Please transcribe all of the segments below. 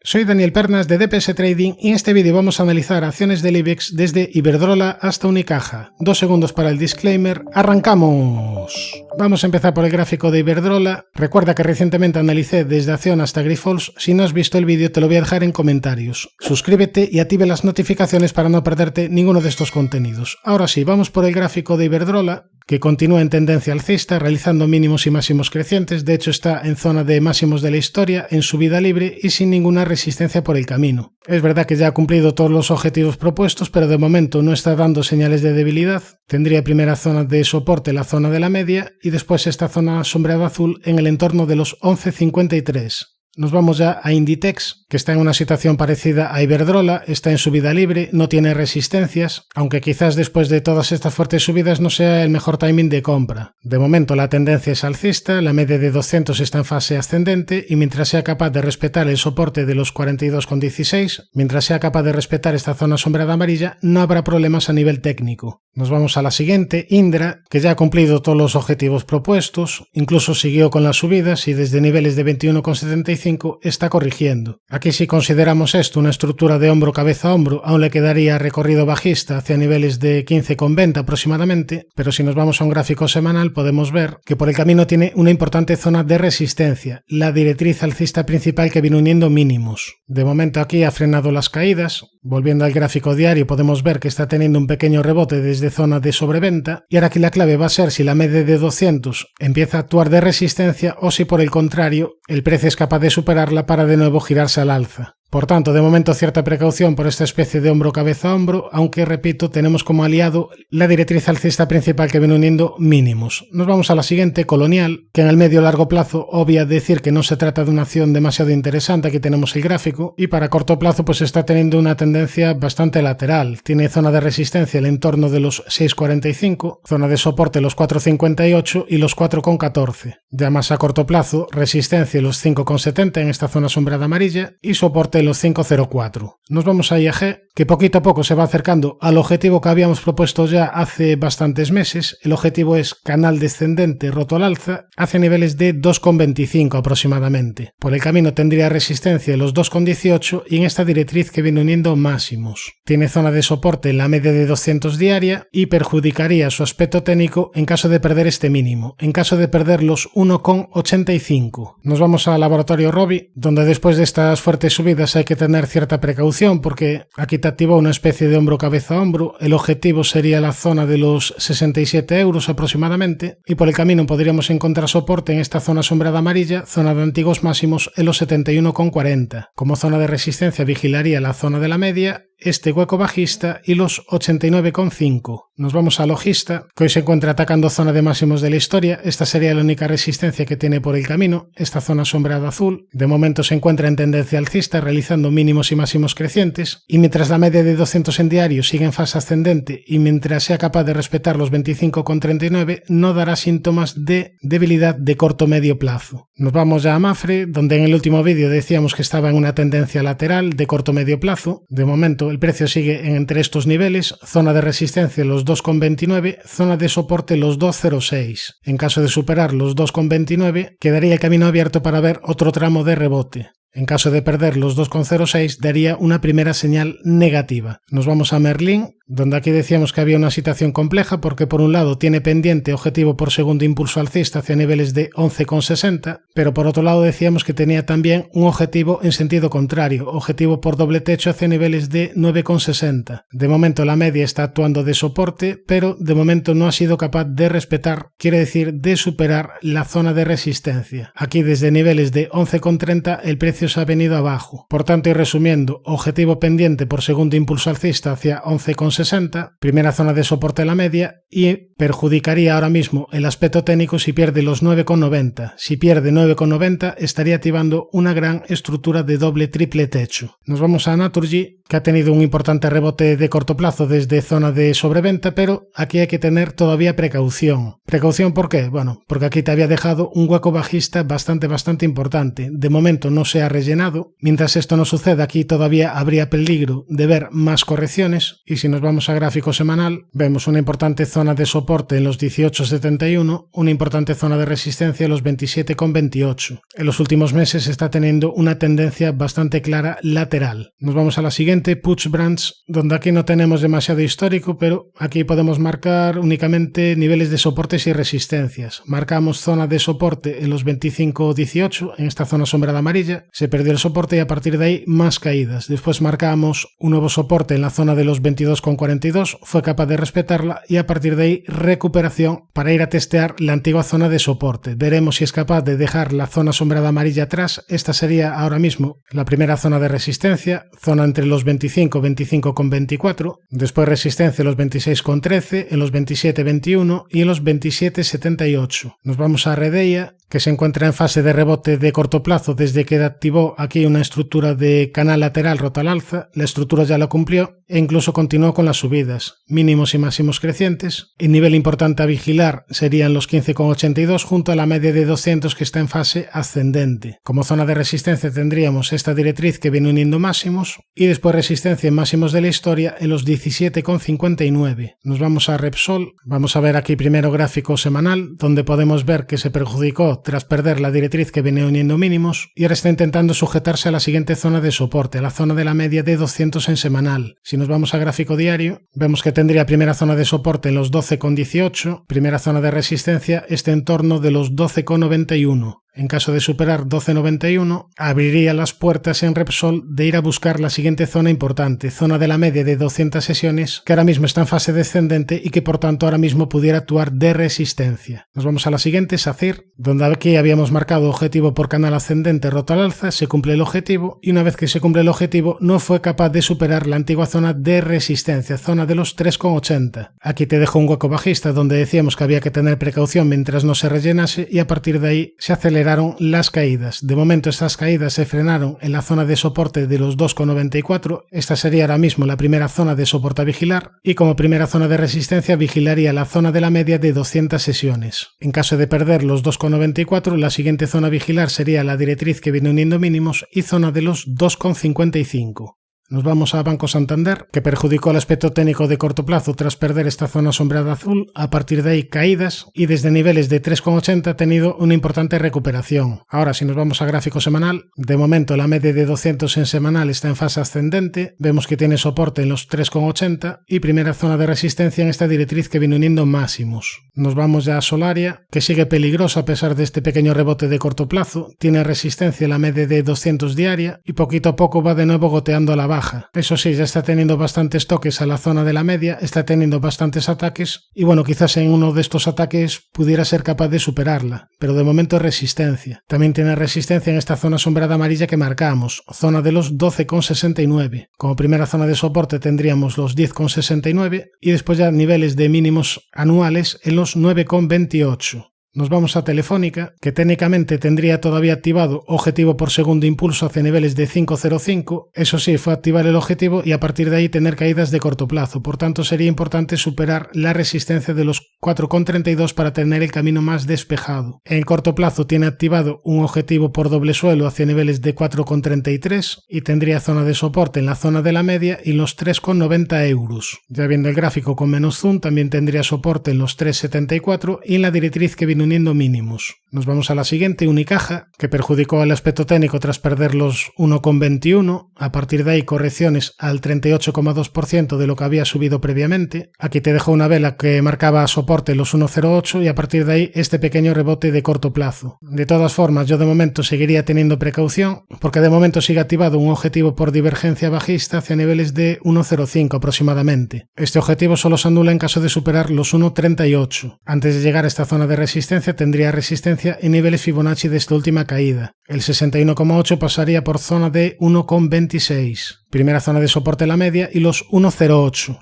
Soy Daniel Pernas de DPS Trading y en este vídeo vamos a analizar acciones del IBEX desde Iberdrola hasta Unicaja. 2 segundos para el disclaimer. ¡Arrancamos! Vamos a empezar por el gráfico de Iberdrola. Recuerda que recientemente analicé desde Acción hasta Grifols. Si no has visto el vídeo te lo voy a dejar en comentarios. Suscríbete y active las notificaciones para no perderte ninguno de estos contenidos. Ahora sí, vamos por el gráfico de Iberdrola, que continúa en tendencia alcista, realizando mínimos y máximos crecientes. De hecho está en zona de máximos de la historia, en subida libre y sin ninguna resistencia por el camino. Es verdad que ya ha cumplido todos los objetivos propuestos, pero de momento no está dando señales de debilidad. Tendría primera zona de soporte la zona de la media y después esta zona sombreada azul en el entorno de los 11.53. Nos vamos ya a Inditex, que está en una situación parecida a Iberdrola, está en subida libre, no tiene resistencias, aunque quizás después de todas estas fuertes subidas no sea el mejor timing de compra. De momento la tendencia es alcista, la media de 200 está en fase ascendente y mientras sea capaz de respetar el soporte de los 42,16, mientras sea capaz de respetar esta zona sombreada amarilla, no habrá problemas a nivel técnico. Nos vamos a la siguiente, Indra, que ya ha cumplido todos los objetivos propuestos, incluso siguió con las subidas y desde niveles de 21,75 está corrigiendo. Aquí si consideramos esto una estructura de hombro cabeza a hombro, aún le quedaría recorrido bajista hacia niveles de 15,20 aproximadamente, pero si nos vamos a un gráfico semanal podemos ver que por el camino tiene una importante zona de resistencia, la directriz alcista principal que viene uniendo mínimos. De momento aquí ha frenado las caídas. Volviendo al gráfico diario podemos ver que está teniendo un pequeño rebote desde zona de sobreventa y ahora aquí la clave va a ser si la media de 200 empieza a actuar de resistencia o si por el contrario el precio es capaz de superarla para de nuevo girarse al alza. Por tanto, de momento cierta precaución por esta especie de hombro cabeza a hombro, aunque repito, tenemos como aliado la directriz alcista principal que viene uniendo mínimos. Nos vamos a la siguiente, Colonial, que en el medio largo plazo obvia decir que no se trata de una acción demasiado interesante. Aquí tenemos el gráfico y para corto plazo pues está teniendo una tendencia bastante lateral. Tiene zona de resistencia en el entorno de los 6,45, zona de soporte los 4,58 y los 4,14. Ya más a corto plazo, resistencia los 5,70 en esta zona sombreada amarilla y soporte los 5,04. Nos vamos a IAG, que poquito a poco se va acercando al objetivo que habíamos propuesto ya hace bastantes meses. El objetivo es canal descendente roto al alza hacia niveles de 2,25 aproximadamente. Por el camino tendría resistencia en los 2,18 y en esta directriz que viene uniendo máximos. Tiene zona de soporte en la media de 200 diaria y perjudicaría su aspecto técnico en caso de perder este mínimo, en caso de perder los 1,85. Nos vamos al laboratorio Robi, donde después de estas fuertes subidas hay que tener cierta precaución porque aquí te activó una especie de hombro cabeza a hombro. El objetivo sería la zona de los 67 euros aproximadamente y por el camino podríamos encontrar soporte en esta zona sombreada amarilla, zona de antiguos máximos en los 71,40. Como zona de resistencia vigilaría la zona de la media, este hueco bajista y los 89,5. Nos vamos a Logista, que hoy se encuentra atacando zona de máximos de la historia. Esta sería la única resistencia que tiene por el camino, esta zona sombreada azul. De momento se encuentra en tendencia alcista, realizando mínimos y máximos crecientes, y mientras la media de 200 en diario sigue en fase ascendente y mientras sea capaz de respetar los 25,39, no dará síntomas de debilidad de corto medio plazo. Nos vamos ya a Mapfre, donde en el último vídeo decíamos que estaba en una tendencia lateral de corto medio plazo. De momento el precio sigue entre estos niveles, zona de resistencia los 2,29, zona de soporte los 2,06. En caso de superar los 2,29, quedaría el camino abierto para ver otro tramo de rebote. En caso de perder los 2,06 daría una primera señal negativa. Nos vamos a Merlin, donde aquí decíamos que había una situación compleja porque por un lado tiene pendiente objetivo por segundo impulso alcista hacia niveles de 11,60, pero por otro lado decíamos que tenía también un objetivo en sentido contrario, objetivo por doble techo hacia niveles de 9,60. De momento la media está actuando de soporte, pero de momento no ha sido capaz de respetar, quiere decir de superar la zona de resistencia. Aquí desde niveles de 11,30 el precio se ha venido abajo. Por tanto, y resumiendo, objetivo pendiente por segundo impulso alcista hacia 11,60, primera zona de soporte a la media y perjudicaría ahora mismo el aspecto técnico si pierde los 9,90. Si pierde 9,90 estaría activando una gran estructura de doble triple techo. Nos vamos a Naturgy, que ha tenido un importante rebote de corto plazo desde zona de sobreventa, pero aquí hay que tener todavía precaución. ¿Precaución por qué? Bueno, porque aquí te había dejado un hueco bajista bastante importante. De momento no se ha rellenado. Mientras esto no suceda, aquí todavía habría peligro de ver más correcciones y si nos vamos a gráfico semanal, vemos una importante zona de soporte en los 18,71, una importante zona de resistencia en los 27,28. En los últimos meses está teniendo una tendencia bastante clara lateral. Nos vamos a la siguiente, Puig Branch, donde aquí no tenemos demasiado histórico, pero aquí podemos marcar únicamente niveles de soportes y resistencias. Marcamos zona de soporte en los 25,18, en esta zona sombreada amarilla, se perdió el soporte y a partir de ahí más caídas. Después marcamos un nuevo soporte en la zona de los 22,42, fue capaz de respetarla y a partir de ahí recuperación para ir a testear la antigua zona de soporte. Veremos si es capaz de dejar la zona sombreada amarilla atrás. Esta sería ahora mismo la primera zona de resistencia, zona entre los 25, 25,24, después resistencia en los 26,13, en los 27,21 y en los 27,78. Nos vamos a Redeia, que se encuentra en fase de rebote de corto plazo desde que activó aquí una estructura de canal lateral rota al alza. La estructura ya lo cumplió e incluso continuó con las subidas, mínimos y máximos crecientes. El nivel importante a vigilar serían los 15,82 junto a la media de 200 que está en fase ascendente. Como zona de resistencia tendríamos esta directriz que viene uniendo máximos y después resistencia en máximos de la historia en los 17,59. Nos vamos a Repsol, vamos a ver aquí primero gráfico semanal, donde podemos ver que se perjudicó tras perder la directriz que viene uniendo mínimos y ahora está intentando sujetarse a la siguiente zona de soporte, a la zona de la media de 200 en semanal. Si nos vamos a gráfico diario, vemos que tendría primera zona de soporte en los 12,18, primera zona de resistencia este entorno de los 12,91. En caso de superar 12,91, abriría las puertas en Repsol de ir a buscar la siguiente zona importante, zona de la media de 200 sesiones, que ahora mismo está en fase descendente y que por tanto ahora mismo pudiera actuar de resistencia. Nos vamos a la siguiente, SACIR, donde aquí habíamos marcado objetivo por canal ascendente roto al alza, se cumple el objetivo y una vez que se cumple el objetivo no fue capaz de superar la antigua zona de resistencia, zona de los 3,80. Aquí te dejo un hueco bajista donde decíamos que había que tener precaución mientras no se rellenase y a partir de ahí se acelera las caídas. De momento estas caídas se frenaron en la zona de soporte de los 2,94. Esta sería ahora mismo la primera zona de soporte a vigilar y como primera zona de resistencia vigilaría la zona de la media de 200 sesiones. En caso de perder los 2,94, la siguiente zona a vigilar sería la directriz que viene uniendo mínimos y zona de los 2,55. Nos vamos a Banco Santander, que perjudicó el aspecto técnico de corto plazo tras perder esta zona sombreada azul, a partir de ahí caídas y desde niveles de 3,80 ha tenido una importante recuperación. Ahora si nos vamos a gráfico semanal, de momento la media de 200 en semanal está en fase ascendente, vemos que tiene soporte en los 3,80 y primera zona de resistencia en esta directriz que viene uniendo máximos. Nos vamos ya a Solaria, que sigue peligrosa a pesar de este pequeño rebote de corto plazo, tiene resistencia en la media de 200 diaria y poquito a poco va de nuevo goteando a la baja. Eso sí, ya está teniendo bastantes toques a la zona de la media, está teniendo bastantes ataques y bueno, quizás en uno de estos ataques pudiera ser capaz de superarla, pero de momento es resistencia. También tiene resistencia en esta zona sombreada amarilla que marcamos, zona de los 12,69. Como primera zona de soporte tendríamos los 10,69 y después ya niveles de mínimos anuales en los 9,28. Nos vamos a Telefónica, que técnicamente tendría todavía activado objetivo por segundo impulso hacia niveles de 5,05. Eso sí, fue activar el objetivo y a partir de ahí tener caídas de corto plazo. Por tanto, sería importante superar la resistencia de los 4,32 para tener el camino más despejado. En corto plazo tiene activado un objetivo por doble suelo hacia niveles de 4,33 y tendría zona de soporte en la zona de la media y los 3,90 euros. Ya viendo el gráfico con menos zoom, también tendría soporte en los 3,74 y en la directriz que viene uniendo mínimos. Nos vamos a la siguiente, Unicaja, que perjudicó el aspecto técnico tras perder los 1,21. A partir de ahí correcciones al 38,2% de lo que había subido previamente. Aquí te dejo una vela que marcaba soporte los 1,08 y a partir de ahí este pequeño rebote de corto plazo. De todas formas, yo de momento seguiría teniendo precaución porque de momento sigue activado un objetivo por divergencia bajista hacia niveles de 1,05 aproximadamente. Este objetivo solo se anula en caso de superar los 1,38. Antes de llegar a esta zona de resistencia tendría resistencia en niveles Fibonacci de esta última caída. El 61,8 pasaría por zona de 1,26. Primera zona de soporte la media y los 1,08.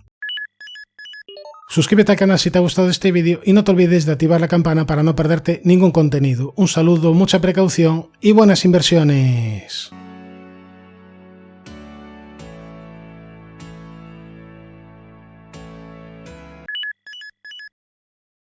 Suscríbete al canal si te ha gustado este vídeo y no te olvides de activar la campana para no perderte ningún contenido. Un saludo, mucha precaución y buenas inversiones.